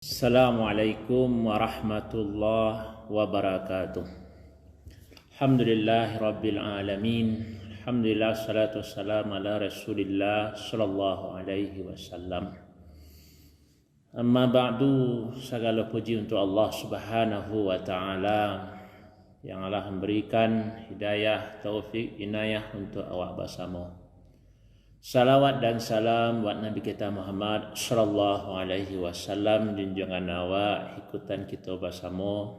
Assalamualaikum warahmatullahi wabarakatuh. Alhamdulillahi rabbil alamin. Alhamdulillah salatu wassalamu ala Rasulillah sallallahu alaihi wasallam. Amma ba'du, segala puji untuk Allah Subhanahu wa taala yang Allah memberikan hidayah, taufik, inayah untuk awak bersama. Salawat dan salam buat Nabi kita Muhammad sallallahu alaihi wasallam, junjungan awak, ikutan kita bersama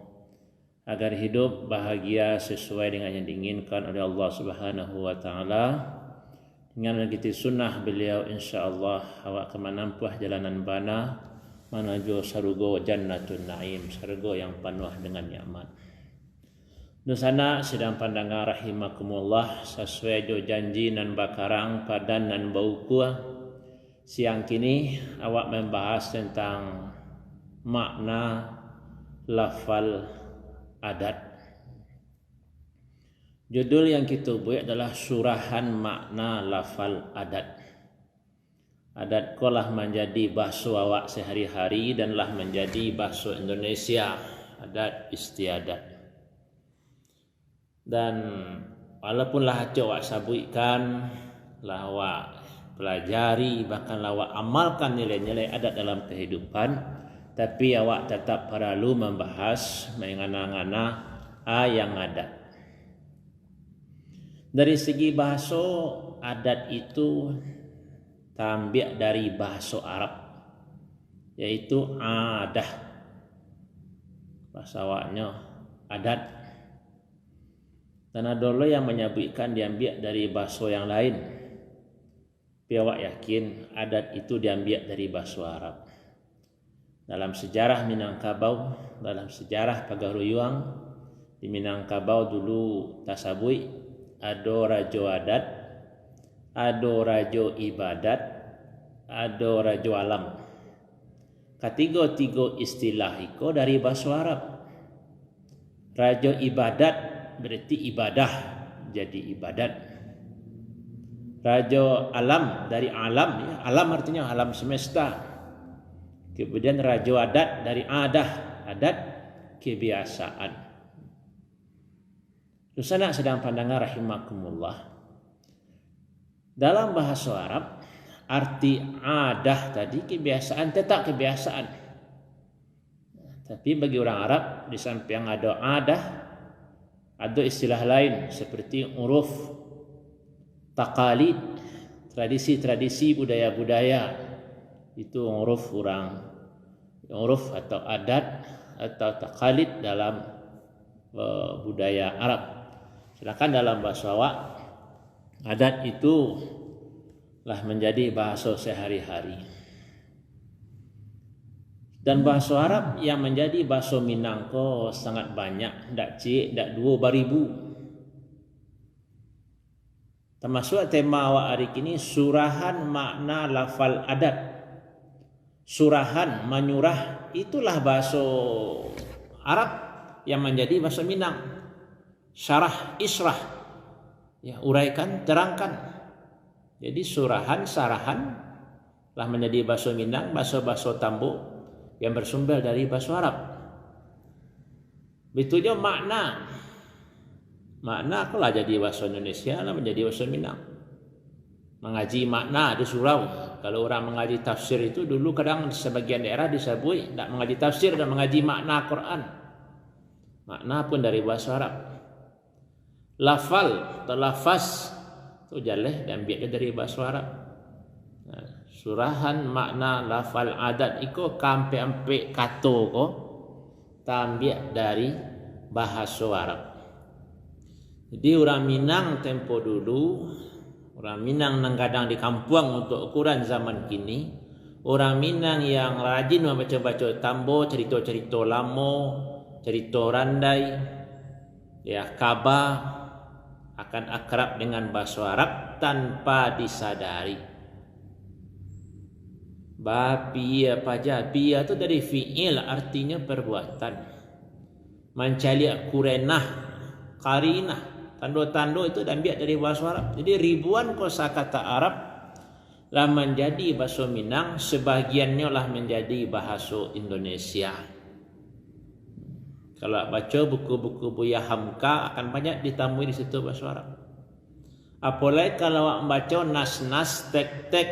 agar hidup bahagia sesuai dengan yang diinginkan oleh Allah Subhanahu wa taala. Dengan mengikuti sunnah beliau, insya-Allah awak akan menempuh jalanan bana menuju surga Jannatun Naim, surga yang penuh dengan nikmat. Nusana sedang pandangan rahimakumullah, sesuai jo janji nan bakarang padan nan bauku. Siang kini awak membahas tentang makna lafal adat. Judul yang kita buat adalah surahan makna lafal adat. Adat kolah menjadi bahasa awak sehari-hari danlah menjadi bahasa Indonesia, adat istiadat. Dan walaupun lah awak sabuikan, lah awak pelajari, bahkan lah awak amalkan nilai-nilai adat dalam kehidupan, tapi awak tetap perlu membahas mengana-ngana yang adat. Dari segi bahasa, adat itu tambiak dari bahasa Arab, yaitu adah. Bahasa awaknya adat. Dan ada yang menyebutkan diambil dari bahasa yang lain. Tapi awak yakin adat itu diambil dari bahasa Arab. Dalam sejarah Minangkabau, dalam sejarah Pagaruyuang, di Minangkabau dulu tasabui, ada rajo adat, ada rajo ibadat, ada rajo alam. Ketiga-tiga istilah itu dari bahasa Arab. Rajo ibadat berarti ibadah jadi ibadat. Raja alam dari alam, ya. Alam artinya alam semesta. Kemudian raja adat dari adat kebiasaan. Rusana sedang pandangan rahimakumullah. Dalam bahasa Arab, arti adat tadi kebiasaan, tetap kebiasaan. Tapi bagi orang Arab, di samping ada adat, ada istilah lain seperti uruf, taqalid, tradisi-tradisi, budaya-budaya. Itu uruf orang, uruf atau adat atau taqalid dalam budaya Arab. Sedangkan dalam bahasa awak, adat itu lah menjadi bahasa sehari-hari. Dan bahasa Arab yang menjadi bahasa Minangko sangat banyak, dak cik, dak 2,000. Termasuk tema awak hari ini, surahan makna lafal adat. Surahan, menyurah, itulah bahasa Arab yang menjadi bahasa Minang. Syarah, israh, ya, uraikan, terangkan. Jadi surahan, sarahan lah menjadi bahasa Minang, bahasa-bahasa Tambo yang bersumber dari bahasa Arab. Betulnya makna kalau jadi bahasa Indonesia lah menjadi bahasa Minang. Mengaji makna di surau. Kalau orang mengaji tafsir itu dulu kadang di sebagian daerah disebut tak mengaji tafsir dan mengaji makna Quran. Makna pun dari bahasa Arab. Lafal atau lafaz itu jaleh dan biaknya dari bahasa Arab. Surahan makna lafal adat iko kampe-ampe kato ko tambiak dari bahasa Arab. Jadi orang Minang tempo dulu, orang Minang nang kadang di kampung untuk ukuran zaman kini, orang Minang yang rajin membaca-baca Tambo, cerita-cerita lamo, cerita randai, ya, kaba, akan akrab dengan bahasa Arab tanpa disadari. Bapia pajabia itu dari fi'il, artinya perbuatan. Mencari kurenah, karinah, tanda-tanda itu diambil dari bahasa Arab. Jadi ribuan kosakata Arab lah menjadi bahasa Minang, sebagiannya lah menjadi bahasa Indonesia. Kalau baca buku-buku Buya Hamka akan banyak ditemui di situ bahasa Arab. Apalagi kalau baca nas-nas tek-tek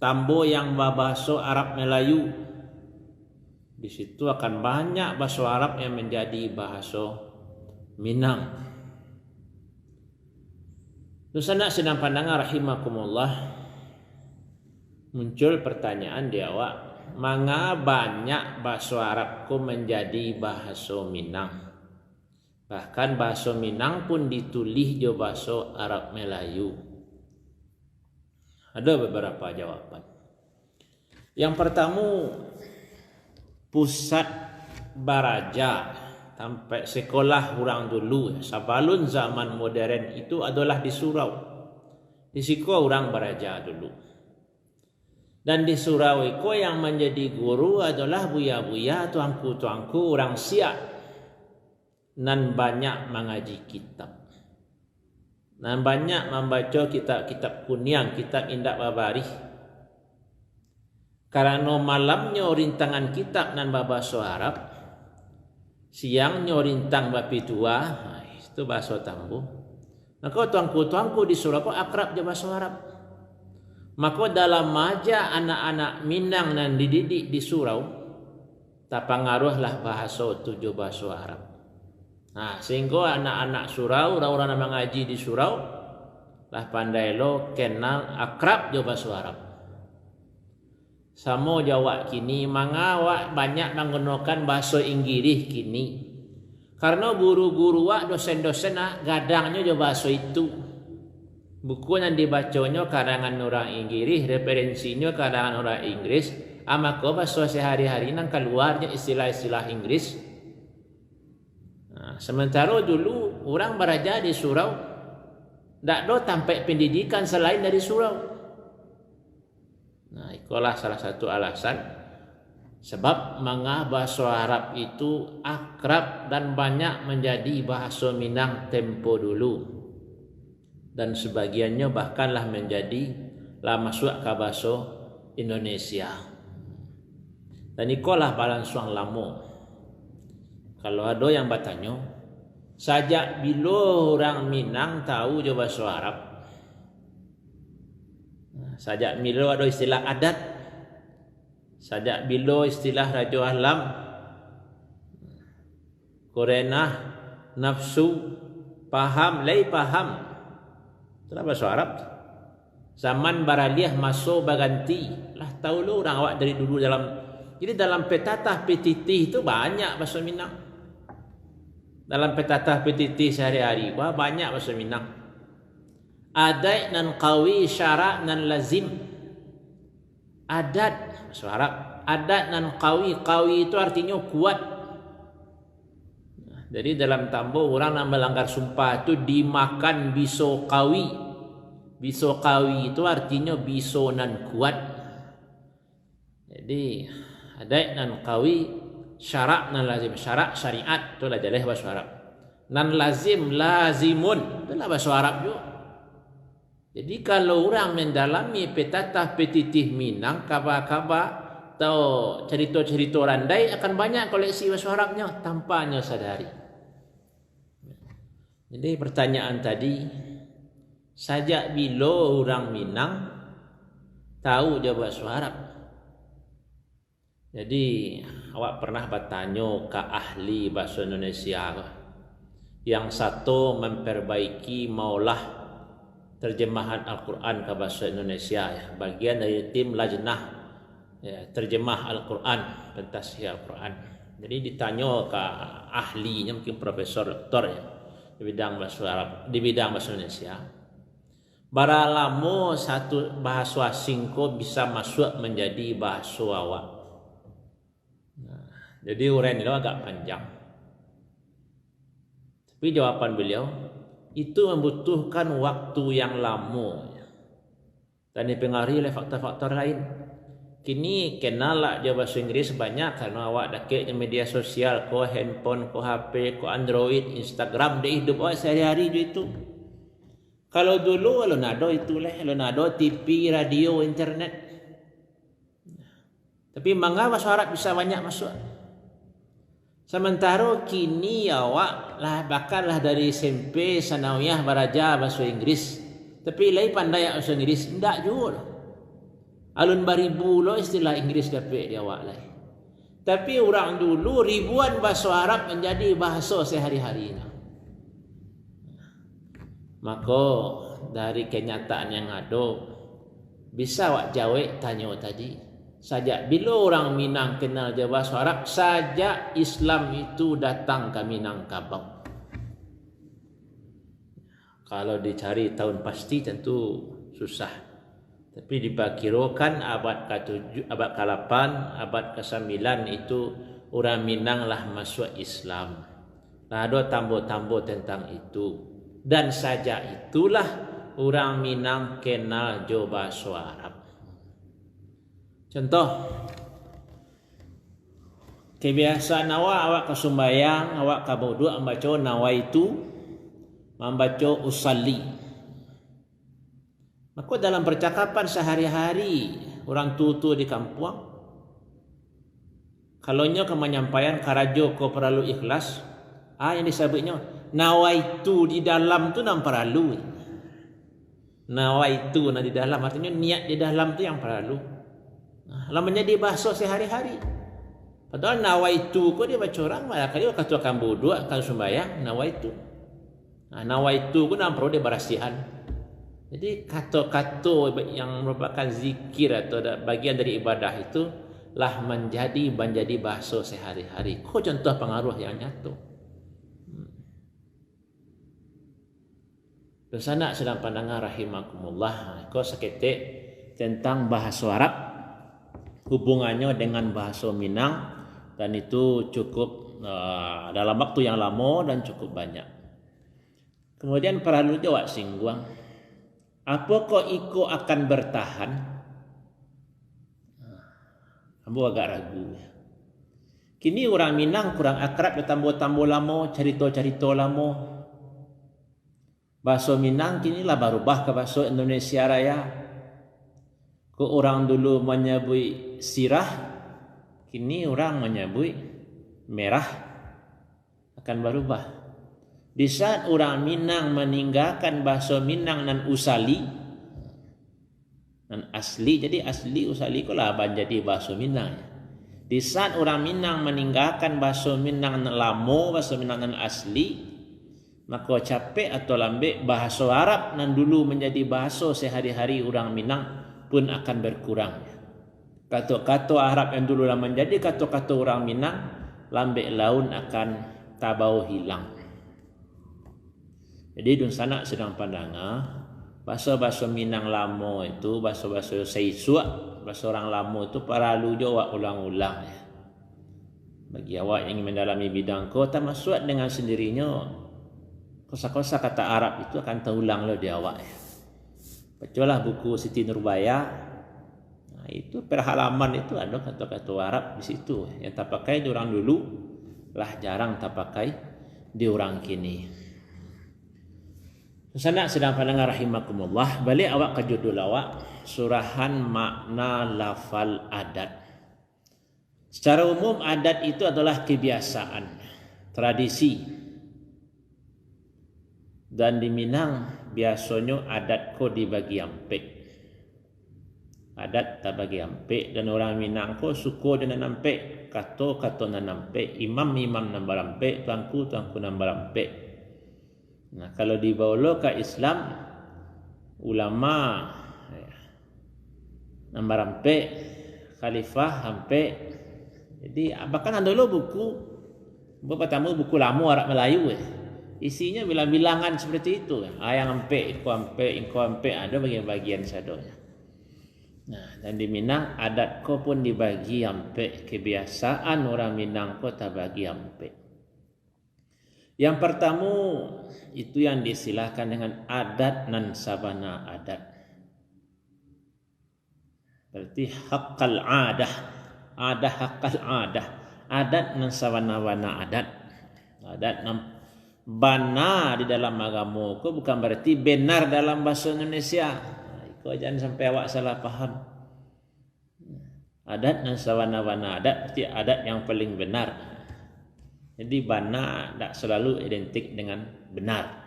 tambo yang bahasa Arab Melayu, di situ akan banyak bahasa Arab yang menjadi bahasa Minang. Terus anak sedang pandangan rahimakumullah, muncul pertanyaan di awak, manga banyak bahasa Arabku menjadi bahasa Minang. Bahkan bahasa Minang pun ditulis jo bahasa Arab Melayu. Ada beberapa jawaban. Yang pertama, pusat baraja sampai sekolah orang dulu sebelum zaman modern itu adalah di surau. Di situ orang baraja dulu. Dan di surau itu yang menjadi guru adalah buya-buya, tuangku-tuangku orang Siak. Dan banyak mengaji kitab. Dan banyak membaca kitab-kitab kuniang, kitab indak babarih. Karena malamnya rintangan kitab dan bahasa Arab, siangnya rintang bapi tua, itu bahasa Tambu. Maka tuangku-tuangku di surau akrab je bahasa Arab. Maka dalam maja anak-anak Minang dan dididik di surau, tapangaruhlah bahasa tujuh bahasa Arab. Nah, sehingga anak-anak surau, orang-orang yang mengaji di surau, lah pandai lo kenal akrab je bahasa Arab. Sama Jawa kini, mangawak banyak menggunakan bahasa Inggris kini. Karena guru-guru wak dosen-dosen gadangnya je bahasa itu. Buku yang dibacanya karangan orang Inggris, referensinya karangan orang Inggris, maka bahasa sehari-hari nang keluarnya istilah-istilah Inggris. Nah, sementara dulu orang beraja di surau, tak ada tampak pendidikan selain dari surau. Nah, itulah salah satu alasan sebab bahasa Arab itu akrab dan banyak menjadi bahasa Minang tempo dulu. Dan sebagiannya bahkanlah menjadilah masuk ke bahasa Indonesia. Dan itulah balansuang lama. Kalau ada yang bertanya, sajak bila orang Minang tahu je bahasa Arab? Sajak bila ada istilah adat? Sajak bila istilah Raja Ahlam? Korenah, nafsu, paham, lay paham. Itulah bahasa Arab. Zaman baraliah masuk baganti. Lah tahu lu orang awak dari dulu dalam. Jadi dalam petatah petitih itu banyak bahasa Minang. Dalam petatah petitih sehari-hari banyak bahasa Minang. Adat nan qawi, syarak nan lazim. Adat bahasa Arab. Adat nan qawi. Qawi itu artinya kuat. Jadi dalam Tambo orang yang melanggar sumpah itu dimakan biso qawi. Biso qawi itu artinya biso nan kuat. Jadi adat nan qawi, syarak nan lazim. Syarak syariat itulah jaleh bahasa Arab. Nan lazim lazimun itulah bahasa Arab juga. Jadi kalau orang mendalami petatah petitih Minang, kabar-kabar atau cerita-cerita randai akan banyak koleksi bahasa Arabnya tanpanya sadari. Jadi pertanyaan tadi, sajak bila orang Minang tahu je bahasa Arab? Jadi awak pernah bertanya ke ahli bahasa Indonesia, yang satu memperbaiki maulah terjemahan Al-Quran ke bahasa Indonesia, ya, bagian dari tim lajnah ya, terjemah Al-Quran, pentasih Al-Quran. Jadi ditanya ke ahlinya, mungkin profesor doktor ya, di bidang bahasa Arab, di bidang bahasa Indonesia. Bara lama satu bahasa asing ko bisa masuk menjadi bahasa awak. Nah, jadi uraian itu agak panjang. Tapi jawaban beliau itu membutuhkan waktu yang lama dan dipengaruhi oleh faktor-faktor lain. Kini kenal lah dia bahasa Inggris banyak karena awak dake media sosial, ko handphone, ko HP, ko Android, Instagram, dia hidup awak sehari-hari je itu. Kalau dulu lo nado itulah, lo nado TV, radio, internet. Tapi mangga bahasa Arab bisa banyak masuk. Sementara kini awak lah bakal lah dari SMP, sanawiyah, baraja bahasa Inggris. Tapi lai pandai bahasa Inggris ndak juga. Alun baribu lo istilah Inggris dapat dia awak lai. Tapi orang dulu ribuan bahasa Arab menjadi bahasa sehari-harinya. Maka dari kenyataan yang ada, bisa awak jawab tanya tadi. Sajak bila orang Minang kenal je bahasa Arab, sajak Islam itu datang ke Minangkabau. Kalau dicari tahun pasti tentu susah. Tapi diperkirakan abad ke-7, abad ke-8, abad ke-9 itu orang Minang lah masuk Islam. Nah, ada tambah-tambah tentang itu. Dan saja itulah orang Minang kenal jo bahasa Arab. Contoh, kebiasaan awak ke sembahyang, awak ke wudu membaca nawaitu, membaca usalli. Maka dalam percakapan sehari-hari orang tua di kampung, kalau nyo ke menyampaikan karajo ko perlu ikhlas, yang disebutnya nawaitu di dalam tu nam perlu. Nawaitu di dalam artinya niat di dalam tu yang perlu. Lah menjadi bahasa sehari-hari. Padahal nawaitu ko dia baca orang malah kali kata akan wudu akan sembahyang nawaitu. Nawaitu ko nam perlu dia berasihan. Jadi kata-kata yang merupakan zikir atau bagian dari ibadah itu lah menjadi bahasa sehari-hari. Ko contoh pengaruh yang nyata. Dosanak sedang pandangan rahimakumullah. Ko seketik tentang bahasa Arab, hubungannya dengan bahasa Minang, dan itu cukup dalam waktu yang lama dan cukup banyak. Kemudian perlu jawab singgung, apa kok iko akan bertahan? Kamu agak ragu. Kini orang Minang kurang akrab bertambah-tambah lama, cerita-cerita lama. Bahasa Minang kini lah berubah ke bahasa Indonesia Raya. Ko orang dulu menyebut sirah, kini orang menyebut merah, akan berubah. Di saat orang Minang meninggalkan bahasa Minang dan usali, dan asli, jadi asli usali ko lah jadi bahasa Minang. Di saat orang Minang meninggalkan bahasa Minang dan lamo, bahasa Minang dan asli, maka capek atau lambek bahasa Arab yang dulu menjadi bahasa sehari-hari orang Minang pun akan berkurang. Kata-kata Arab yang dulu menjadi kata-kata orang Minang, lambek laun akan tabau hilang. Jadi dun sana sedang pandangan bahasa-bahasa Minang lama itu, bahasa-bahasa Saisuak, bahasa orang lama itu perlu jawab ulang-ulang. Bagi awak yang ingin mendalami bidang ko, termasuk dengan sendirinya kosa-kosa kata Arab itu akan terulang di awak. Bacalah buku Siti Nurbaya. Nah, itu per halaman itu ada kata-kata Arab di situ. Yang tak pakai di orang dulu lah jarang tak pakai di orang kini. Sana sedang pandangan rahimakumullah, balik awak ke judul awak, surahan makna lafal adat. Secara umum adat itu adalah kebiasaan, tradisi. Dan di Minang biasanya adat ko dibagi ampek. Adat tak bagi ampek, dan orang Minang ko suku dengan ampek, kato nanampe, imam nambar ampek, tuanku nambar ampek. Nah, kalau dibawa ke Islam, ulama nambar ampek, khalifah ampek. Jadi bahkan ada dulu buku pertama buku lama Arab Melayu isinya bilang-bilangan seperti itu. Yang ampek, iko ampek, ada bagian-bagian sadonya. Nah, dan di Minang adat ko pun dibagi ampek, kebiasaan orang Minang ko tak bagi ampek. Yang pertama itu yang disilahkan dengan adat nan sabana adat. Berarti haqqal adah, haqqal adah, adat nan sabana wana adat. Adat Bana di dalam agama ko bukan berarti benar dalam bahasa Indonesia. Kau jangan sampai awak salah faham. Adat dan sawana-wana adat berarti adat yang paling benar. Jadi bana tak selalu identik dengan benar.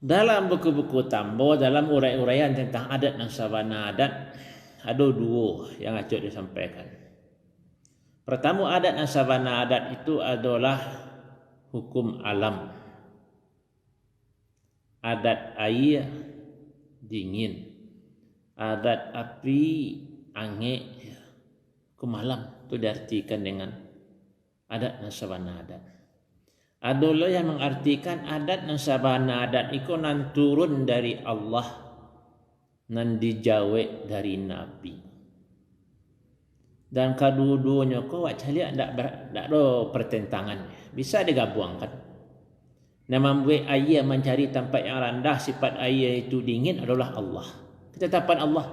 Dalam buku-buku Tambo, dalam uraian-uraian tentang adat dan sawana adat, ada dua yang acuk disampaikan. Pertama, adat dan sawana adat itu adalah hukum alam. Adat air dingin, adat api angin, hukum alam itu diartikan dengan adat dan sawana adat. Adalah yang mengartikan adat dan sawana adat itu nan turun dari Allah, nan dijawe dari Nabi. Dan kedua-duanya kau cari tak ada pertentangan. Bisa digabungkan. Nama membuat air mencari tempat yang rendah, sifat air itu dingin adalah Allah. Ketetapan Allah.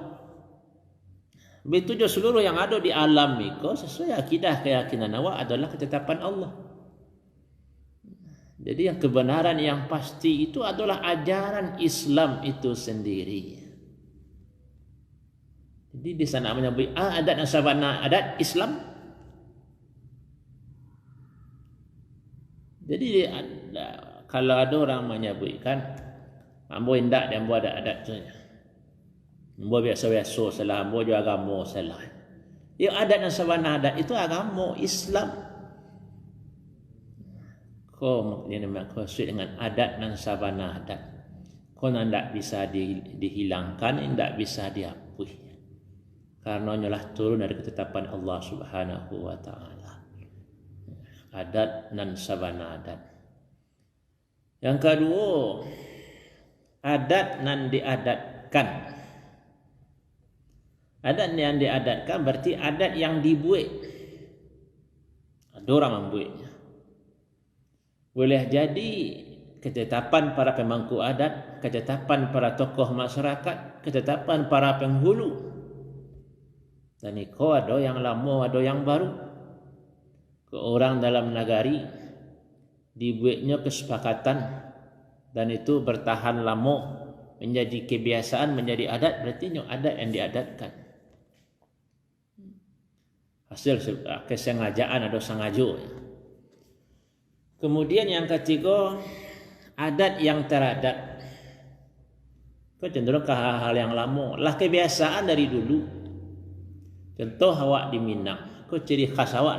Begitu juga seluruh yang ada di alam itu sesuai akidah keyakinan awak adalah ketetapan Allah. Jadi yang kebenaran yang pasti itu adalah ajaran Islam itu sendiri. Jadi di sana menyebut adat dan sawana adat Islam. Jadi kalau ada orang menyebutkan ambo indak dan ambo ada adat tu. Ambo biasa-biasa salah, ambo juga agama salah. Ya adat dan sawana adat itu agama Islam. Kau yang maksud dengan adat dan sawana adat. Kau tidak bisa dihilangkan, tidak bisa dihapus. Karena nyalah turun dari ketetapan Allah Subhanahu wa taala. Adat dan sawana adat. Yang kedua, adat nan diadatkan. Adat yang diadatkan berarti adat yang dibuat. Ada orang membuatnya. Boleh jadi ketetapan para pemangku adat, ketetapan para tokoh masyarakat, ketetapan para penghulu. Dan itu ada yang lama, ada yang baru. Ke orang dalam nagari dibuatnya kesepakatan dan itu bertahan lama menjadi kebiasaan, menjadi adat, berarti adat yang diadatkan. Hasil kesengajaan atau sengaja. Kemudian yang ketiga, adat yang teradat. Kau cenderung ke hal-hal yang lama. Lah kebiasaan dari dulu. Contoh awak di Minang. Kau ciri khas awak.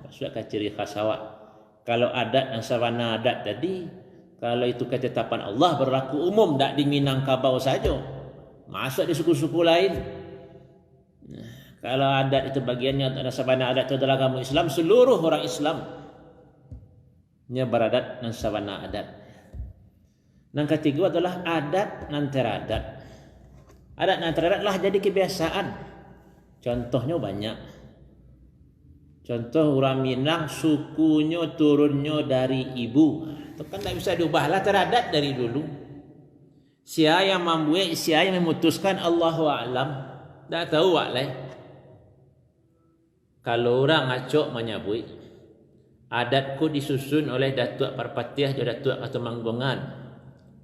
Maksudnya ciri khas awak. Kalau adat dan sawana adat tadi, kalau itu ketetapan Allah berlaku umum, tak di Minangkabau saja. Masuk di suku-suku lain. Kalau adat itu bagiannya ada sawana adat itu adalah agama Islam, seluruh orang Islam beradat dan sawana adat. Yang ketiga adalah adat dan teradat. Adat dan teradat lah jadi kebiasaan. Contohnya banyak. Contoh orang Minang sukunya turunnya dari ibu. Itu kan tak bisa diubah lah, teradat dari dulu. Siapa yang membuat, siapa yang memutuskan, Allahu a'lam. Tak tahu waklai. Kalau orang acok menyebut adatku disusun oleh Datuk Parpatiah dan Datuk Katumanggungan.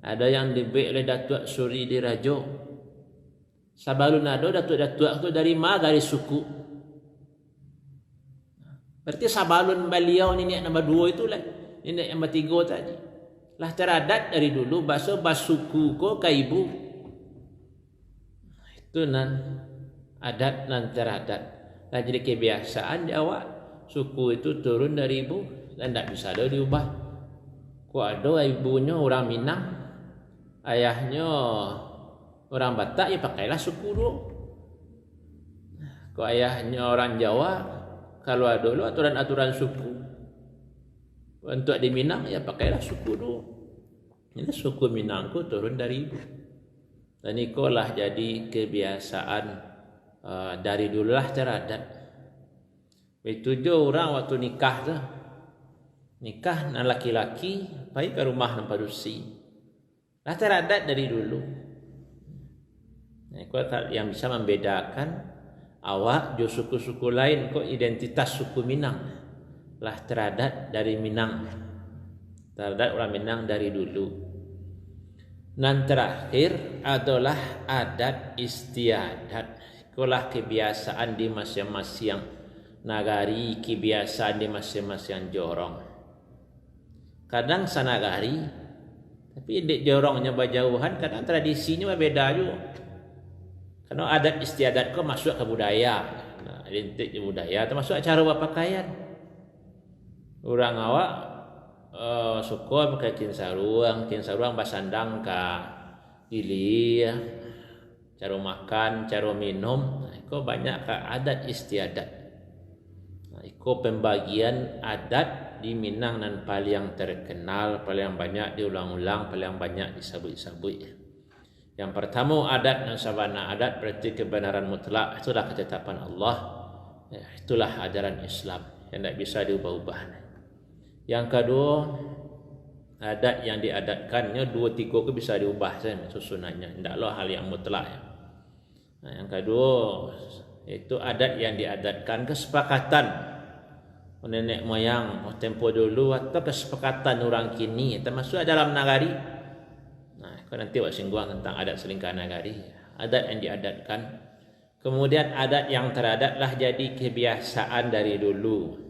Ada yang dibuat oleh Datuk Suri Dirajo. Sabalun ada Datuk-Datuk itu dari mana? Dari suku. Berarti sabalun beliau ini nombor 2 itu lah. Ini nombor 3 tadi. Lah teradat dari dulu bahasa basuku ko ke ibu. Itu nan adat nan teradat. Lah jadi kebiasaan di awak. Suku itu turun dari ibu dan tidak bisa ada diubah. Kok ada ibunya orang Minang, ayahnya orang Batak, ya pakailah suku dulu. Kok ayahnya orang Jawa, kalau ada dulu aturan-aturan suku. Untuk di Minang, ya pakailah suku dulu. Ini suku Minangku turun dari ibu. Dan itulah jadi kebiasaan dari dululah teradat. Itu je orang waktu nikah tu. Nikah dengan laki-laki, pergi ke rumah nampak dusi. Lah teradat dari dulu. Yang bisa membedakan awak jo suku-suku lain kok identitas suku Minang. Lah teradat dari Minang. Adat orang Minang dari dulu. Dan terakhir adalah adat istiadat. Itulah kebiasaan di masing-masing nagari, kebiasaan di masing-masing jorong. Kadang sanagari, tapi di jorongnya berjauhan, kadang tradisinya berbeda juga. Karena adat istiadat kau masuk ke budaya. Nah, identik di budaya termasuk cara berpakaian. Orang awak suka pakai kinsaruang basandang ka dili, cara makan, cara minum. Nah, itu banyak ka adat istiadat. Nah, itu pembagian adat di Minang dan paling terkenal, paling banyak diulang-ulang, paling banyak disebut-sebut. Yang pertama adat dan sabana adat berarti kebenaran mutlak, itulah ketetapan Allah. Itulah ajaran Islam yang tidak bisa diubah-ubah. Yang kedua, adat yang diadatkannya 2-3 ke bisa diubah saja susunannya, tidaklah hal yang mutlak. Nah, yang kedua itu adat yang diadatkan kesepakatan nenek moyang tempo dulu atau kesepakatan orang kini termasuk dalam nagari. Nah, kau nanti buat singgung tentang adat selingkah nagari, adat yang diadatkan. Kemudian adat yang teradatlah jadi kebiasaan dari dulu.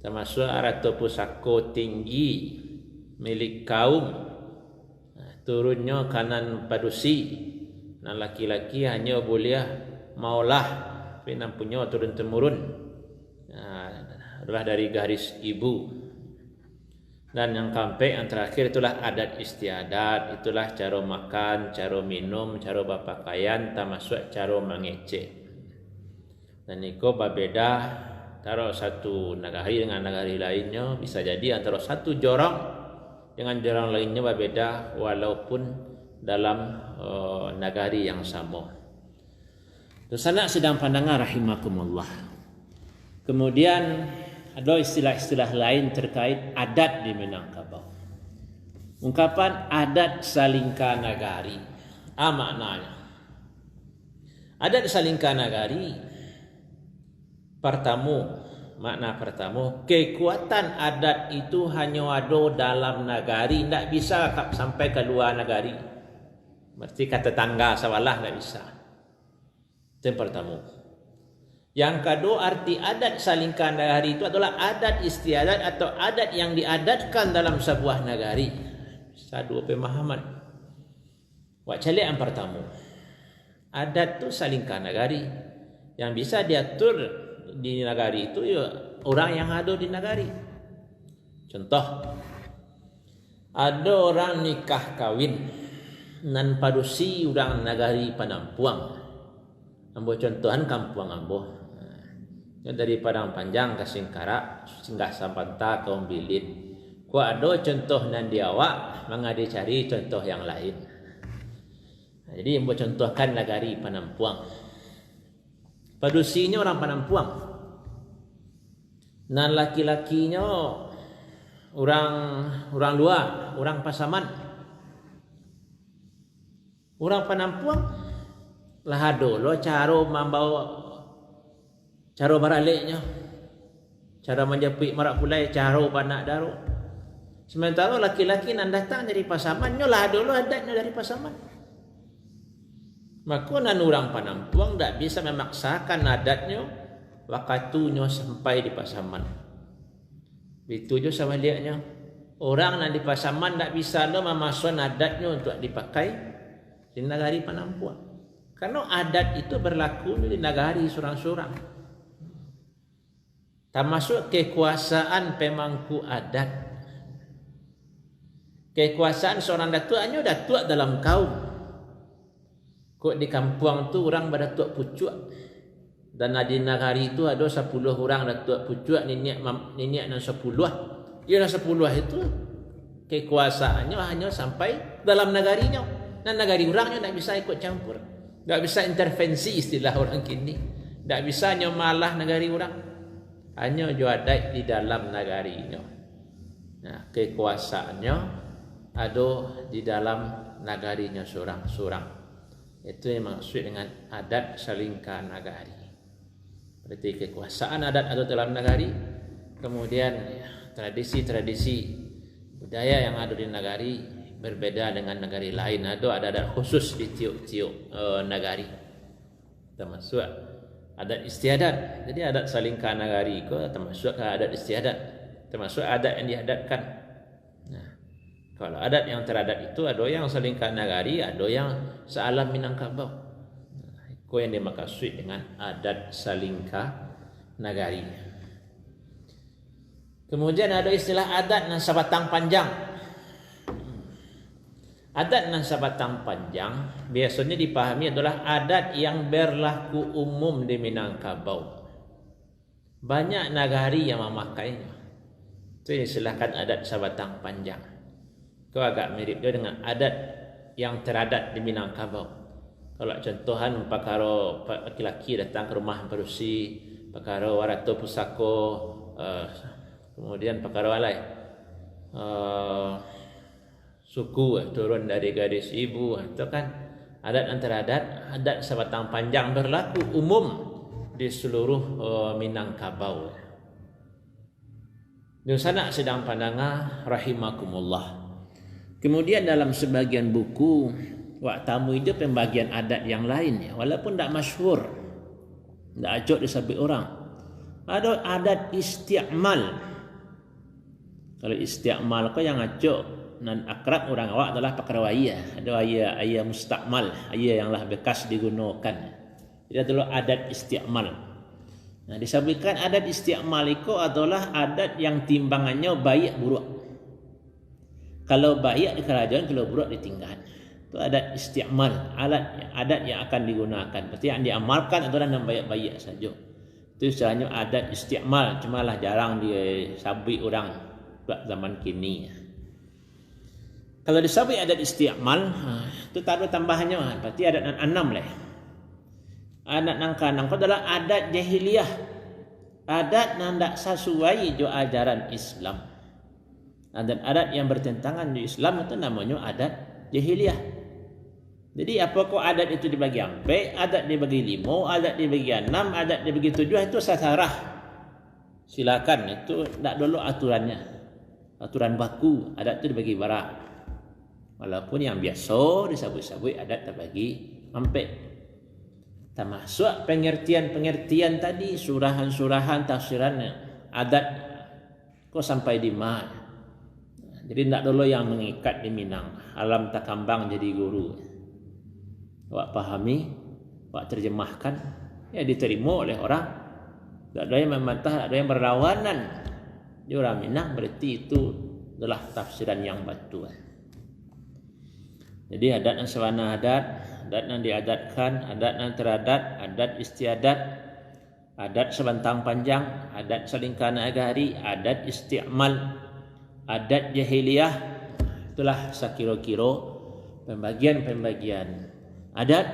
Termasuk ratu pusako tinggi milik kaum. Nah, turunnya kanan padusi. Nah, laki-laki hanya boleh maulah, tapi punya turun temurun. Nah, adalah dari garis ibu. Dan yang sampai yang terakhir itulah adat istiadat. Itulah cara makan, cara minum, cara berpakaian, termasuk cara mengecek. Dan itu berbeda antara satu nagari dengan nagari lainnya. Bisa jadi antara satu jorong dengan jorong lainnya berbeda walaupun dalam nagari yang sama. Terus anak sedang pandangan rahimakumullah. Kemudian ada istilah-istilah lain terkait adat di Minangkabau. Ungkapan adat salingka nagari. Maknanya adat salingka nagari makna pertama, kekuatan adat itu hanya ada dalam nagari, tidak bisa sampai ke luar nagari. Berarti kata tetangga sawalah tidak bisa. Itu yang pertama. Yang kedua, arti adat salingkah nagari itu adalah adat istiadat atau adat yang diadatkan dalam sebuah nagari. Dua pemahaman. Wacale yang pertama, adat itu salingkah nagari yang bisa diatur di nagari itu ya orang yang ada di nagari. Contoh, ada orang nikah kawin nan padusi orang nagari Panampuang. Ambo contohan kampung ambo. Dari Padang Panjang ke Singkarak, singgah Sampanta ke Ombilin. Ku ada contoh nan diawak, mangade cari contoh yang lain. Jadi ambo contohkan nagari Panampuang. Padusinya orang Panampuang. Dan laki-lakinya orang luar, orang Pasaman. Orang Panampuang lah dulu cara baraliknya, cara menjepit marak pulai, cara banak daru. Sementara laki-laki nan datang dari Pasaman, lah dulu adatnya dari Pasaman. Maka nan orang Panampuang tak bisa memaksakan adatnya waktunya sampai di Pasaman. Itu je sebaliknya. Orang nan di Pasaman tak bisa lo memasukkan adatnya untuk dipakai di nagari Panampuang. Karena adat itu berlaku di nagari surang-surang. Termasuk kekuasaan pemangku adat. Kekuasaan seorang datuk hanya datuk dalam kaum. Kok di kampung tu orang berdatuk pucuk. Dan di nagari itu ada 10 orang datuk pucuk, nenek dan 10. Ya 10 itu kekuasaannya hanya sampai dalam nagarinya. Dan nagari orangnya tak bisa ikut campur. Tak bisa intervensi istilah orang kini. Tak bisa nyomalah nagari orang. Hanya juadat di dalam nagarinya. Nah, kekuasaannya ada di dalam nagarinya surang-surang. Itu yang maksud dengan adat salingkah nagari. Berarti kekuasaan adat ada dalam nagari. Kemudian tradisi-tradisi Budaya yang ada di negari berbeda dengan negari lain. Ada adat khusus di tiuk-tiuk negari. Termasuk adat istiadat. Jadi adat salingka negari itu termasuk adat istiadat. Termasuk adat yang diadatkan. Nah, kalau adat yang teradat itu ada yang salingka negari, ada yang sealam Minangkabau. Nah, itu yang dimaksud dengan adat salingka negari. Kemudian ada istilah adat nan sabatang panjang. Adat nan sabatang panjang biasanya dipahami adalah adat yang berlaku umum di Minangkabau. Banyak nagari yang memakainya. Itu diistilahkan adat sabatang panjang. Itu agak mirip dia dengan adat yang teradat di Minangkabau. Kalau contohan pakaro laki-laki datang ke rumah berusi, pakaro warato pusako, kemudian pakaro alai, suku turun dari gadis ibu, itu kan adat antara adat sabatang panjang berlaku umum di seluruh Minangkabau. Di sana sedang pandangan rahimakumullah. Kemudian dalam sebagian buku wak tamu itu pembagian adat yang lain ya, walaupun tidak masyhur, tidak acok disabit orang. Ada adat isti'mal. Kalau isti'mal kau yang acok dan akrab orang awak adalah pakar waya. Ada ayah mustakmal, ayah yang lah bekas digunakan. Jadi adalah adat isti'mal. Nah, disebutkan adat isti'mal itu adalah adat yang timbangannya baik buruk. Kalau baik di kerajaan, kalau buruk ditinggal. Itu adat isti'mal, adat yang akan digunakan. Berarti yang diamalkan adalah yang baik-baik saja. Itu istilahnya adat isti'mal, cuma lah jarang disabit orang zaman kini. Kalau disabit adat isti'mal, itu tak ada tambahannya. Berarti adat yang 6 lah. Adat yang ke-6 adalah adat jahiliyah. Adat yang tidak sesuai dengan ajaran Islam. Adat-adat yang bertentangan di Islam itu namanya adat jahiliyah. Jadi apakah adat itu dibagi 4, adat dibagi 5, adat dibagi 6, adat dibagi 7, itu sasaran. Silakan, itu tidak dulu aturannya. Aturan baku, adat itu dibagi barak. Walaupun yang biasa disebut-sebut adat terbagi 4. Termasuk pengertian-pengertian tadi, surahan-surahan, tafsiran adat kok sampai di mana. Jadi tidak dulu yang mengikat di Minang. Alam tak kambang jadi guru. Awak pahami, awak terjemahkan, ya diterima oleh orang. Tak ada yang membantah, tak ada yang berlawanan. Di orang Minang berarti itu adalah tafsiran yang betul. Jadi adat yang sawana adat yang diadatkan, adat yang teradat, adat istiadat, adat sebentang panjang, adat salingka negari, adat isti'mal, adat jahiliyah. Itulah sekira-kira pembagian-pembagian adat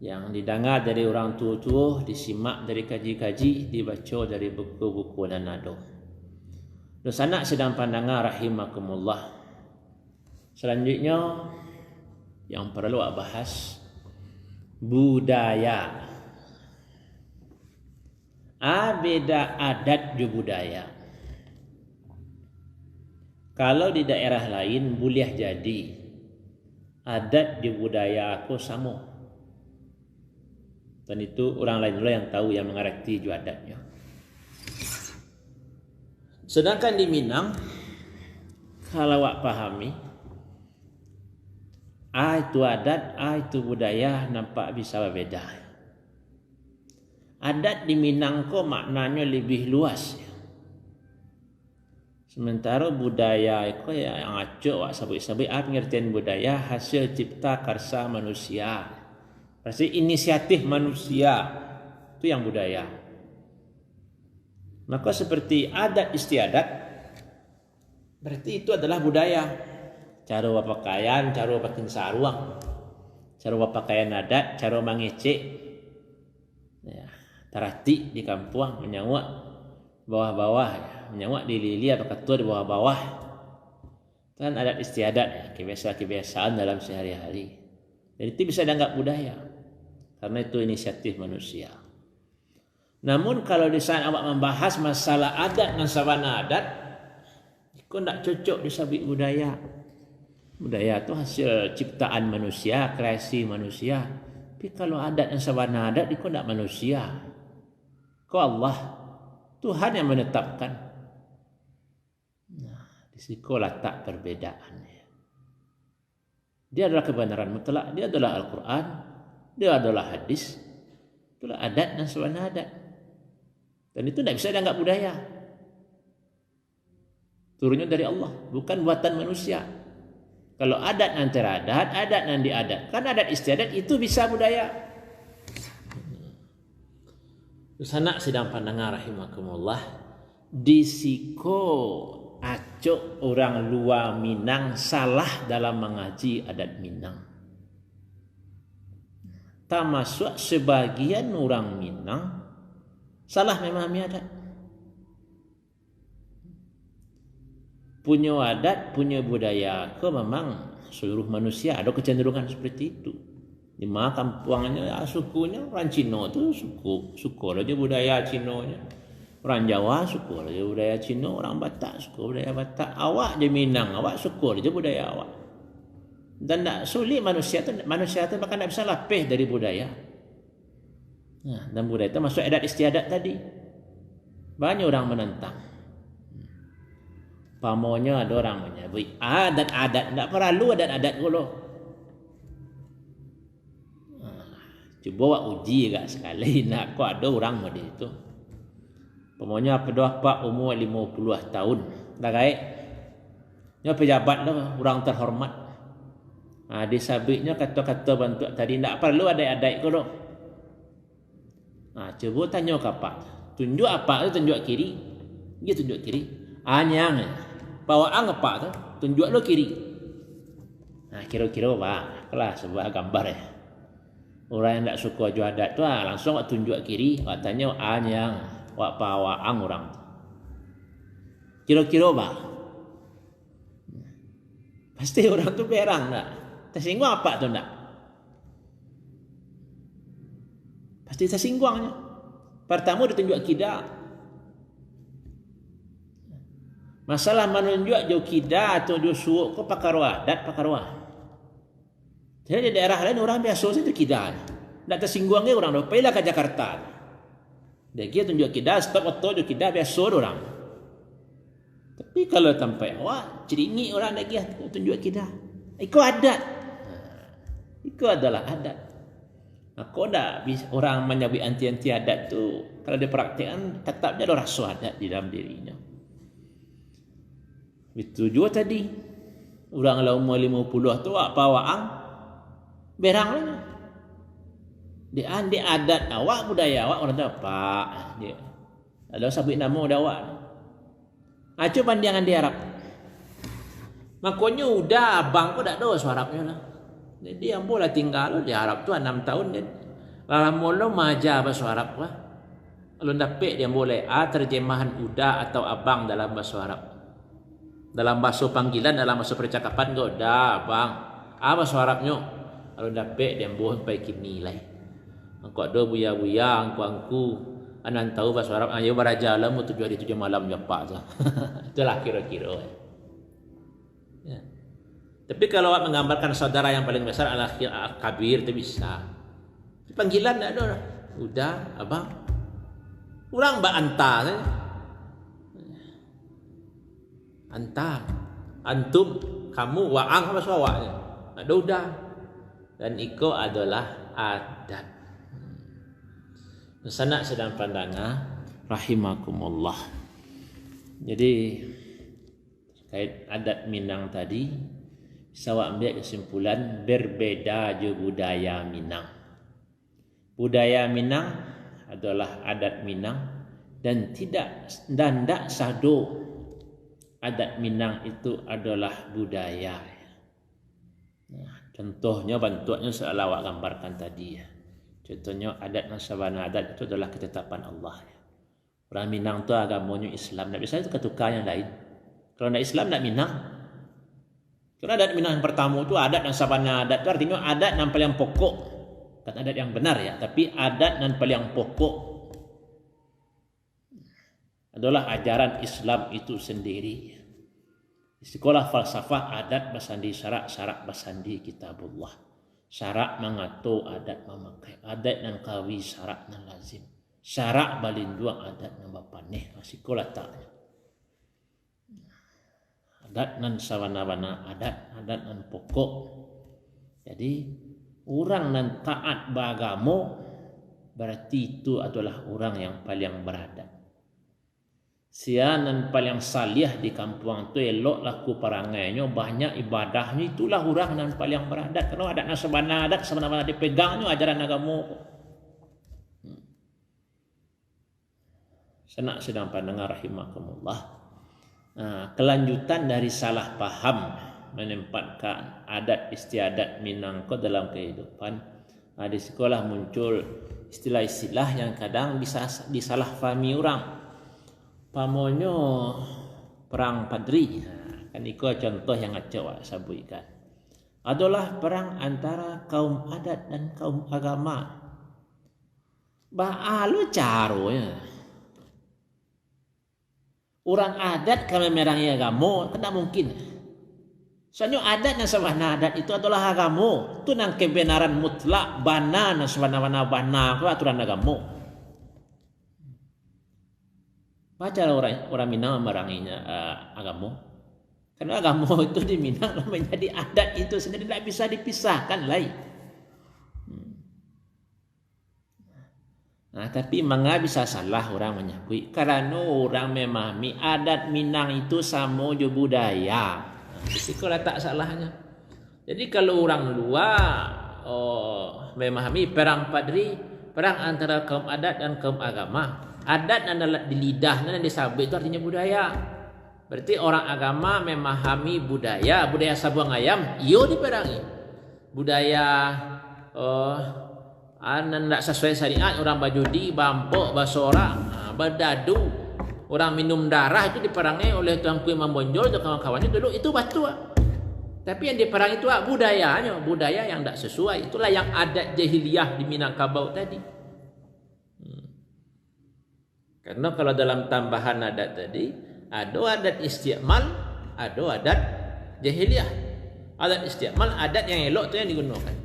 yang didengar dari orang tua-tua, disimak dari kaji-kaji, dibaca dari buku-buku dan nado. Terus anak sedang pandangan rahimakumullah. Selanjutnya yang perlu awak bahas budaya. Beda adat dan budaya. Kalau di daerah lain boleh jadi adat di budaya aku sama. Dan itu orang lain yang tahu, yang mengerti juga adatnya. Sedangkan di Minang, kalau awak pahami, itu adat, itu budaya nampak bisa berbeda. Adat di Minang kok maknanya lebih luas. Sementara budaya itu yang acok wak sabit-sabit pengertian budaya hasil cipta karsa manusia. Pasti inisiatif manusia itu yang budaya. Maka seperti adat istiadat berarti itu adalah budaya. Cara berpakaian, cara pakai sarung, cara berpakaian adat, cara mengecek. Ya, terati di kampung menyawak bawah-bawah, menyawak di lili atau ketua di bawah-bawah. Kan adat istiadat ya, kebiasaan-kebiasaan dalam sehari-hari. Jadi itu bisa dianggap budaya karena itu inisiatif manusia. Namun kalau di saat awak membahas masalah adat dan sawana adat, Kau tak cocok disabit budaya. Budaya tu hasil ciptaan manusia, kreasi manusia. Tapi kalau adat yang sabana adat, kau tak manusia. Kau Allah, Tuhan yang menetapkan. Nah, di situ letak perbedaannya. Dia adalah kebenaran mutlak, dia adalah Al-Quran, dia adalah hadis, itulah adat dan sabana adat. Dan itu tidak bisa dianggap budaya. Turunnya dari Allah, bukan buatan manusia. Kalau adat antara adat dan diadatkan, adat istiadat itu bisa budaya. Sanak sedang pandangan rahimakumullah, disiko acok orang luar Minang salah dalam mengaji adat Minang. Termasuk sebagian orang Minang salah memahami adat. Punya adat, punya budaya ke memang seluruh manusia ada kecenderungan seperti itu. Di mana kampuangannya, sukunya orang Cina tu suku aja budaya Cinonya. Orang Jawa suku aja budaya Cina, orang Batak suku budaya Batak. Awak je Minang, awak suku aja budaya awak. Dan tak sulit manusia tu bahkan tak bisa lapih dari budaya. Nah, dan budaya itu masuk adat istiadat tadi. Banyak orang menentang. Pamonya ada orang menyebut adat-adat, tak perlu adat-adat dulu. Cuba awak uji agak sekali nak kau ada orang model itu. Pamonya apa umur 50 tahun. Dah baik. Nya pejabat lah, orang terhormat. Disabitnya kata-kata bantu tadi tak perlu adat-adat dulu. Cuba tanya ke apa? Tunjuk apa tu tunjuk kiri. Dia tunjuk kiri. Anyang. Bawaan apa tu? Tunjuk lo kiri. Kira-kira apa? Kelas sebuah gambar ya. Orang yang tak suka jual adat tu langsung tunjuk kiri. Tanya anyang. Wak bawaan orang tu. Kira-kira apa? Pasti orang tu berang tak? Tersinggung apa tu tak? Pasti tersinggungnya. Pertama dia tunjuk kidah. Masalah menunjuk jauh kidah atau jauh suuk kau pakarwa, adat pakarwa. Jadi di daerah lain orang biasa saja kidah. Tak tersinggungnya orang dah pergilah ke Jakarta. Dia kira tunjuk kidah, stop atau jauh kidah biasa orang. Tapi kalau sampai awak ceringi orang lagi tunjuk kidah. Itu adat. Itu adalah adat. Kau dah orang menyebut anti-anti adat tu kalau dia praktikkan tetap dia ada rasa adat di dalam dirinya. Itu juga tadi. Orang lah umur 50 tu apa waang berang lah. Dia adat awak, budaya awak orang tu apa? Dia ada sabit nama dah awak. Cuba pandangan di Arab. Makanya udah abang kau dah ada suaranya lah. Jadi yang boleh tinggal di Arab tu 6 tahun dia. Lama-lama maja bahasa Arab lah. Kalau dapat dia boleh terjemahan udah atau abang dalam bahasa Arab. Dalam bahasa panggilan, dalam bahasa percakapan kau dah abang. Bahasa Arabnya. Kalau dapat dia boleh pakai nilai. Engkau ada buya-buya, angku anan tahu bahasa Arab. Ayo beraja lah mu 7 hari 7 malam japa je. Itulah kira-kira. Ya. Tapi kalau awak menggambarkan saudara yang paling besar adalah kabir, itu bisa. Panggilan tak ada. Udah, abang. Orang mbak anta saja. Anta, antum, kamu, waang apa suawaknya. Ada udah. Dan iko adalah adat. Sanak sedang pandangan rahimakumullah. Jadi terkait adat Minang tadi, saya ambil kesimpulan berbeda je budaya Minang. Budaya Minang adalah adat Minang dan tidak sado adat Minang itu adalah budaya. Contohnya bentuknya seolah awak gambarkan tadi ya. Contohnya adat nasabana adat itu adalah ketetapan Allah. Orang Minang tu agamanya Islam. Tak bisa itu ketukar yang lain. Kalau nak Islam nak Minang. Kalau adat Minang yang pertama itu adat nasabana adat itu artinya adat yang paling pokok. Bukan adat yang benar ya, tapi adat yang paling pokok adalah ajaran Islam itu sendiri. Sekolah falsafah adat basandi syarak, syarak basandi kitabullah. Syarak mengatur, adat memakai. Adat nan kawi, syarak nan lazim. Syarak balinduang, adat nan bapaneh. Sekolah taknya. Adat nan sawana-wana, adat nan pokok. Jadi orang nan taat beragama berarti itu adalah orang yang paling beradat. Sianan paling salih di kampung tu elok laku perangainya, banyak ibadahnya, itulah orang yang paling beradat. Kalau adat nasabana, adat sebenarnya dipegangnya ajaran agama. Senak sedang pendengar rahimakumullah. Kelanjutan dari salah paham menempatkan adat istiadat Minang ke dalam kehidupan. Di sekolah muncul istilah-istilah yang kadang bisa disalahfahami orang. Pamonyo perang Padri, kan itu contoh yang acak sabuikan. Adalah perang antara kaum adat dan kaum agama. Baalu caronya. Orang adat kalau merangi agama, tidak mungkin. Soalnya adat yang sabana adat itu adalah agama. Itu nang kebenaran mutlak bana nang sabana bana itu aturan agama. Baca orang Minang meranginya agama. Karena agama itu di Minang menjadi adat itu sendiri tidak bisa dipisahkan lain. Tapi mengapa bisa salah orang menyebut? Karena orang memahami adat Minang itu sama jo budaya. Itulah tak salahnya. Jadi kalau orang luar memahami perang Padri, perang antara kaum adat dan kaum agama. Adat adalah di lidah dan di sabit itu artinya budaya. Berarti orang agama memahami budaya sabuang ayam, iyo diperangi. Budaya tidak sesuai syariat, orang bajudi, bampok, basora, berdadu, orang minum darah itu diperangi oleh Tuanku Imam Bonjol dan kawan-kawannya dulu itu batu. Tapi yang diperangi itu budayanya, budaya yang tidak sesuai. Itulah yang adat jahiliyah di Minangkabau tadi. Karena kalau dalam tambahan adat tadi, ada adat istiqmal, ada adat jahiliyah. Adat istiqmal, adat yang elok itu yang digunakan.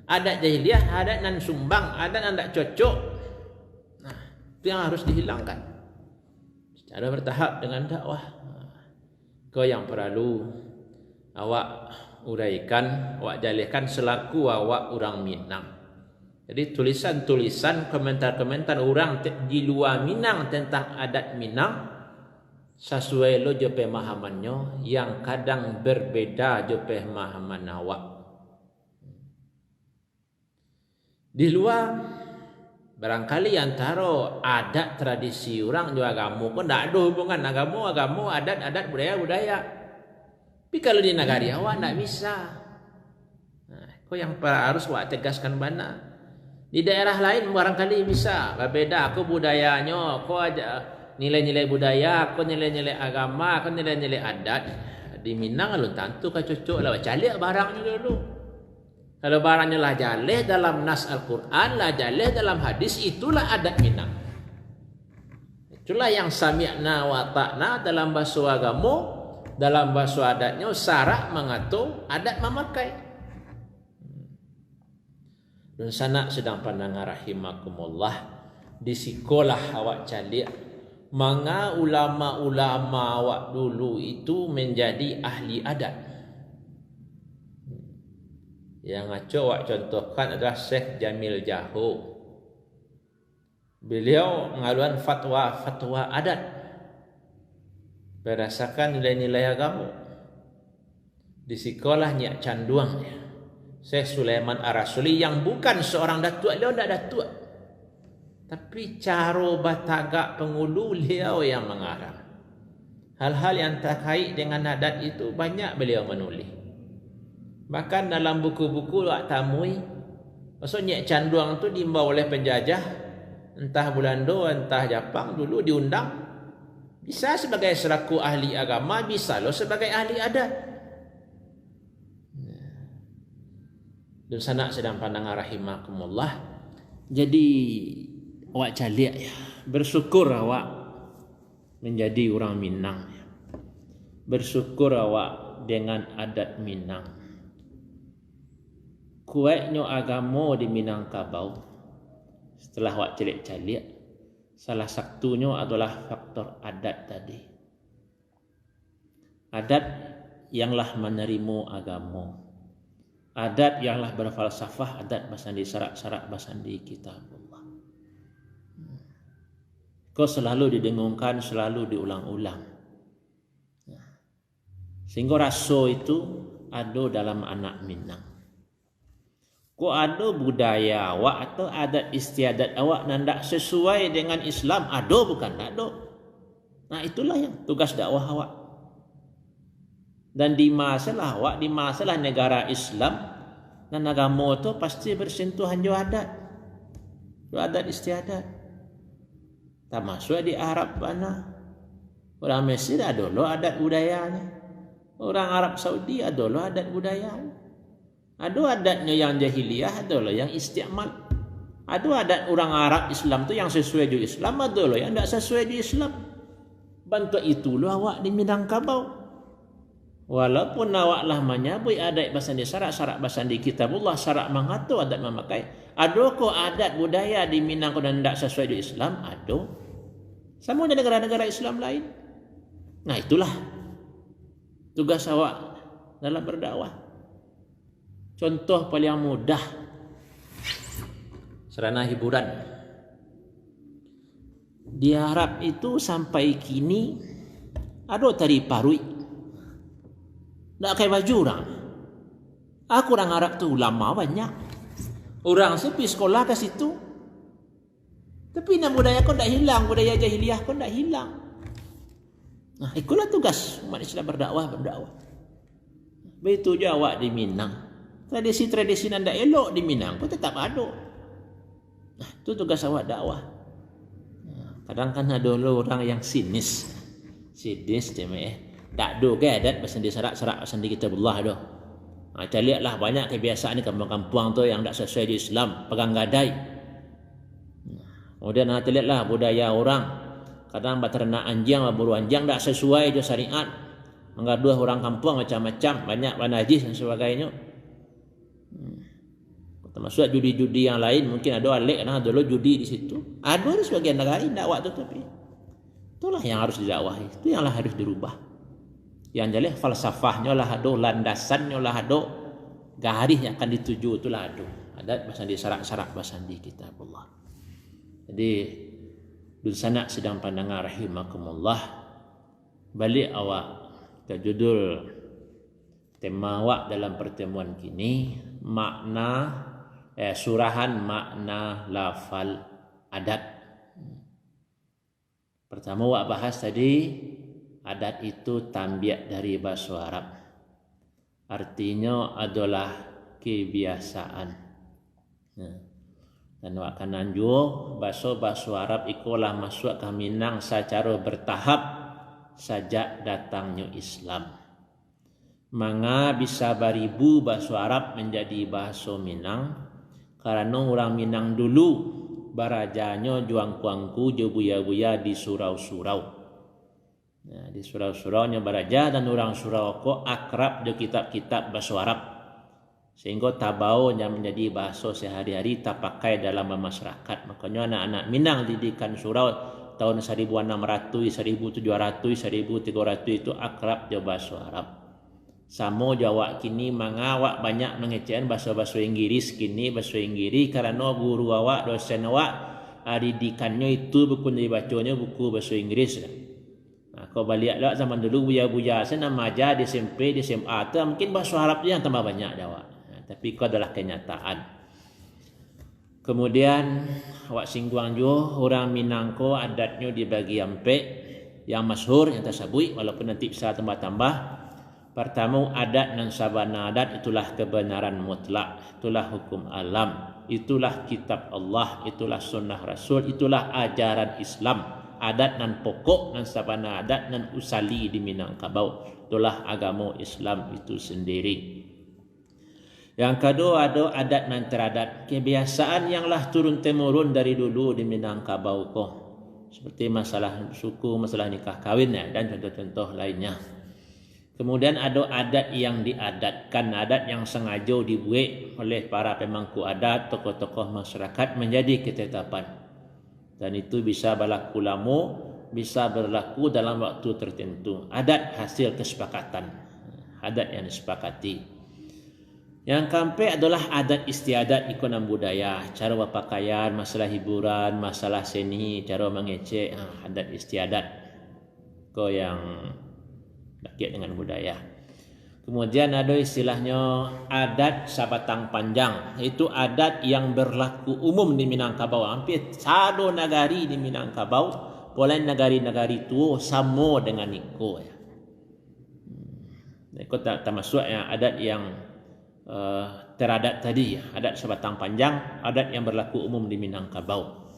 Adat jahiliyah, adat nan sumbang, adat nan tak cocok. Nah, itu yang harus dihilangkan. Secara bertahap dengan dakwah. Kau yang perlu awak uraikan, awak jalihkan selaku awak orang Minang. Jadi tulisan-tulisan, komentar-komentar orang di luar Minang tentang adat Minang sesuai lo je pemahamannya yang kadang berbeda je pemahaman awak. Di luar barangkali antara adat tradisi orang juga agama pun tak ada hubungan agama, adat, budaya. Tapi kalau di negara awak tak bisa. Kau yang harus awak tegaskan mana? Di daerah lain barangkali bisa. Berbeda aku budayanya, kau ada nilai-nilai budaya, kau nilai-nilai agama, kau nilai-nilai adat. Di Minang lu tentu kau cocok lah calik barangnya dulu. Kalau barangnya lah jaleh dalam nas Al-Quran, lah jaleh dalam hadis, itulah adat Minang. Itulah yang sami'na wa ta'na dalam bahasa agama, dalam bahasa adatnya syarak mengatur, adat memakai. Dan sanak sedang pandangan rahimakumullah di sekolah awak calik manga ulama-ulama awak dulu itu menjadi ahli adat. Yang ngaco awak contohkan adalah Syekh Jamil Jaho. Beliau mengaluan fatwa adat berdasarkan nilai-nilai agama. Di sekolahnya canduangnya Syekh Sulaiman Ar-Rasuli yang bukan seorang datuk, beliau tidak datuk. Tapi cara batagak pengulu beliau yang mengarang. Hal-hal yang terkait dengan adat itu banyak beliau menulis. Bahkan dalam buku-buku wak tamui, maksudnya canduang itu dibawa oleh penjajah, entah Belanda, entah Jepang, dulu diundang. Bisa sebagai selaku ahli agama, bisa loh sebagai ahli adat. Dan sanak sedang pandangan rahimakumullah. Jadi awak calik ya, bersyukur awak menjadi orang Minang. bersyukur awak dengan adat Minang. Kuatnya agama di Minangkabau, setelah awak celik-celik, salah satunya adalah faktor adat tadi. Adat yanglah menerima agama. Adat yanglah berfalsafah, adat basandi syarak-syarak basandi kitabullah. Kau selalu didengungkan, selalu diulang-ulang. Sehingga rasa itu ada dalam anak Minang. Kau ada budaya awak atau adat istiadat awak yang tidak sesuai dengan Islam, ada bukan? Tak ada. Nah itulah yang tugas dakwah awak. Dan di masalah awak, di masalah negara Islam dan agama itu pasti bersentuhan jo adat. Jo adat istiadat. Tak masuk di Arab mana. Orang Mesir ada lo adat budayanya. Orang Arab Saudi ada lo adat budayanya. Ada adatnya yang jahiliyah, ada lo yang istiamal. Ada adat orang Arab Islam tu yang sesuai di Islam, ada lo yang tidak sesuai di Islam. Bantu itu lo awak di Minangkabau. Walaupun awak lah menyabui adat basandi syarak-syarak basandi kitabullah, syarak mengatur adat memakai. Ada ko adat budaya di Minang dan tidak sesuai di Islam? Ada. Sama dengan negara-negara Islam lain. Nah itulah tugas awak dalam berdakwah. Contoh paling mudah, sarana hiburan. Di Arab itu sampai kini ada tari parui. Tak pakai baju orang. Aku orang Arab tu ulama banyak. Orang sepi sekolah ke situ. Tapi nak budaya kau tak hilang, budaya jahiliyah kau tak hilang. Nah, itulah tugas umat Islam berdakwah. Begitu je awak di Minang. Tradisi-tradisi yang tak elok di Minang pun tetap ada. Nah, itu tugas awak dakwah. Kadang kan ada orang yang sinis. Sinis dia tak ada ke adat basandi syarak-syarak basandi kitabullah dah. Kita lihatlah banyak kebiasaan di kampung-kampung tu yang tak sesuai di Islam, pegang gadai. Kemudian kita lihatlah budaya orang, kadang beternak anjing, berburu anjing tak sesuai dengan syariat. Menggaduh orang kampung macam-macam, banyak najis dan sebagainya. Termasuk judi-judi yang lain, mungkin ada alik kan, ada lo judi di situ. Ada sebagian negara dakwah tu, tapi itulah yang harus didakwahi, itu yang harus dirubah. Yang jelas falsafahnya lah ada, landasannya lah ada, garis yang akan dituju itulah ada. Adat basandi syarak-syarak basandi kitabullah. Jadi dun sanak sedang pandangan rahimakumullah, balik awak ke judul tema awak dalam pertemuan kini, makna surahan makna lafal adat. Pertama awak bahas tadi, adat itu tambiak dari bahasa Arab. Artinya adalah kebiasaan. Dan akan nanjur bahasa Arab ikulah masuk ke Minang secara bertahap sejak datangnya Islam. Manga bisa beribu bahasa Arab menjadi bahasa Minang karena orang Minang dulu barajanya juang kuangku je buya-buya di surau-surau. Nah, di surau-suraunya baraja dan orang surau ko akrab de kitab-kitab bahasa Arab. Sehingga tabau yang menjadi bahasa sehari-hari tak pakai dalam masyarakat. Makanya anak-anak Minang didikan surau tahun 1600, 1700, 1300 itu akrab de bahasa Arab. Samo Jawa kini mangawak banyak mengecewakan bahasa-bahasa Inggris kini bahasa Inggris karena guru awak, dosen awak didikannya itu buku dibacanya buku bahasa Inggris. Nah, kau balik lah zaman dulu buya-buya saya nama aja di SMP, di SMA tu mungkin bahasa Arab yang tambah banyak Jawa. Nah, tapi kau adalah kenyataan. Kemudian awak singgung juga orang Minangko adatnya dibagi ampe yang masyhur yang tersebut walaupun nanti bisa tambah-tambah. Pertama adat dan sabana adat itulah kebenaran mutlak, itulah hukum alam, itulah kitab Allah, itulah sunnah Rasul, itulah ajaran Islam. Adat dan pokok dan sabana adat dan usali di Minangkabau, itulah agama Islam itu sendiri. Yang kedua ada adat dan teradat, kebiasaan yanglah turun temurun dari dulu di Minangkabau seperti masalah suku, masalah nikah kawin dan contoh-contoh lainnya. Kemudian ada adat yang diadatkan, adat yang sengaja dibuat oleh para pemangku adat, tokoh-tokoh masyarakat menjadi ketetapan. Dan itu bisa berlaku lama, bisa berlaku dalam waktu tertentu. Adat hasil kesepakatan, adat yang disepakati. Yang keempat adalah adat istiadat ekonomi budaya, cara berpakaian, masalah hiburan, masalah seni, cara mengecek, adat istiadat kau yang dekat dengan budaya. Kemudian ada istilahnya adat sabatang panjang. Itu adat yang berlaku umum di Minangkabau. Hampir sado negari di Minangkabau, boleh negari-negari itu sama dengan iko. Iko tak termasuk yang adat yang teradat tadi, adat sabatang panjang, adat yang berlaku umum di Minangkabau.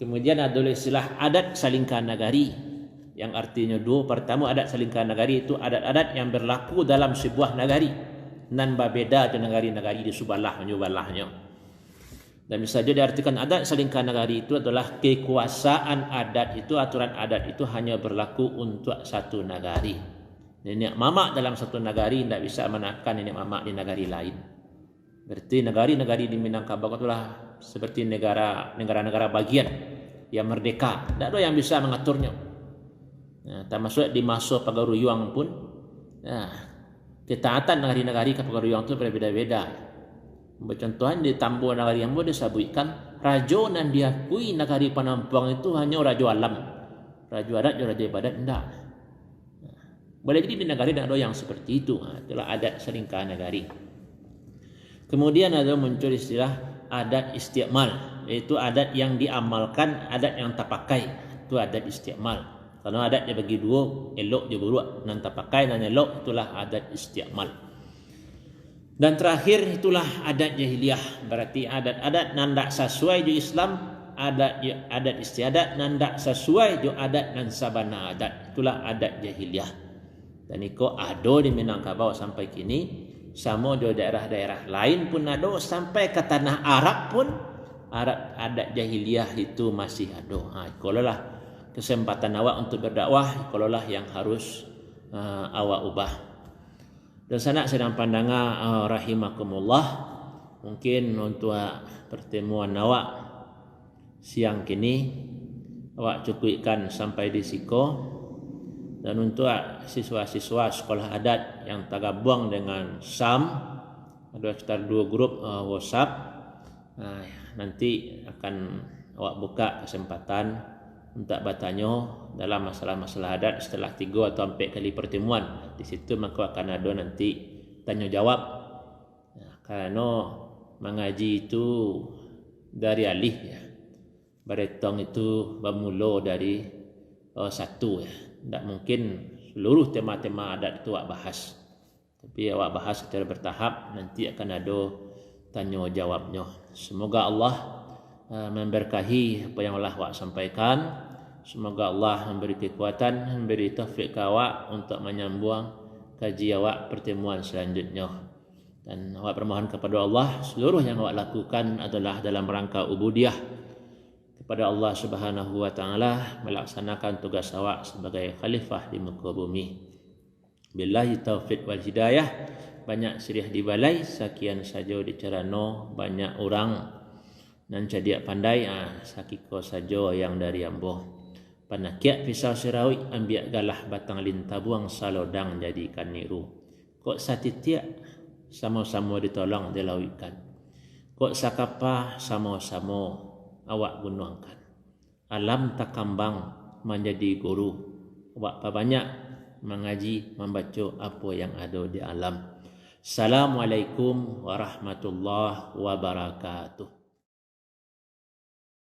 Kemudian ada istilah adat salingkan nagari, yang artinya dua. Pertama, adat salingkan nagari itu adat-adat yang berlaku dalam sebuah nagari, nan berbeda dengan nagari-nagari di sebelahnya. Dan bisa juga diartikan adat salingkan nagari itu adalah kekuasaan adat itu, aturan adat itu hanya berlaku untuk satu nagari. Nenek mamak dalam satu nagari tidak bisa menakan nenek mamak di nagari lain. Berarti negari-negari di Minangkabau itulah seperti negara-negara bagian yang merdeka. Tidak ada yang bisa mengaturnya. Termasuk di masa Pagaruyuang pun, ketaatan negari-negari ke Pagaruyuang itu berbeda-beda. Contohnya di Tambo Nagari yang boleh disebutkan, raja yang diakui negari Penampuang itu hanya raja alam, raja adat, raja ibadat, tidak. Boleh jadi di negari tidak ada yang seperti itu. Itulah adat selingkah negari. Kemudian ada muncul istilah adat istiqmal, yaitu adat yang diamalkan, adat yang terpakai. Itu adat istiqmal. Kalau adat dia bagi dua, elok dia buruk, nan terpakai dan elok, itulah adat istiqmal. Dan terakhir itulah adat jahiliyah. Berarti adat-adat nan tak sesuai di Islam, adat istiadat nan tak sesuai di adat nan sabana adat. Itulah adat jahiliyah. Dan itu ada di Minangkabau sampai kini, sama di daerah-daerah lain pun ada, sampai ke tanah Arab pun adat jahiliyah itu masih ada. Kalau lah kesempatan awak untuk berdakwah, kalau lah yang harus awak ubah. Dan sanak sedang pandangan rahimakumullah, mungkin untuk pertemuan awak siang kini awak cukupkan sampai di siko. Dan untuk siswa-siswa sekolah adat yang tergabung dengan SAM, ada sekitar 2 grup WhatsApp. Nanti akan awak buka kesempatan untuk bertanya dalam masalah-masalah adat setelah 3 atau 4 kali pertemuan. Di situ maka akan ada nanti tanya jawab. Karena mengaji itu dari alih, beretong itu bermula dari satu. Tidak mungkin seluruh tema-tema adat itu awak bahas. Tapi awak bahas secara bertahap, nanti akan ada tanya jawabnya. Semoga Allah memberkahi apa yang Allah awak sampaikan. Semoga Allah memberi kekuatan, memberi taufik ke awak untuk menyambung kaji awak pertemuan selanjutnya. Dan awak bermohon kepada Allah, seluruh yang awak lakukan adalah dalam rangka ubudiyah kepada Allah Subhanahu wa taala, melaksanakan tugas awak sebagai khalifah di muka bumi. Billahi taufiq wal hidayah. Banyak sirih di balai, sekian saja dicerano banyak orang nan cadiak pandai, sakiko saja yang dari ambo. Panakiak pisau sirawi, ambiak galah batang lintah, buang salodang jadikan niru. Kok satitiak sama-sama ditolong dilawikan. Kok sakapa sama-sama awak gunakan. Alam takambang menjadi guru. Awak banyak mengaji, membaca apa yang ada di alam. Assalamualaikum warahmatullahi wabarakatuh.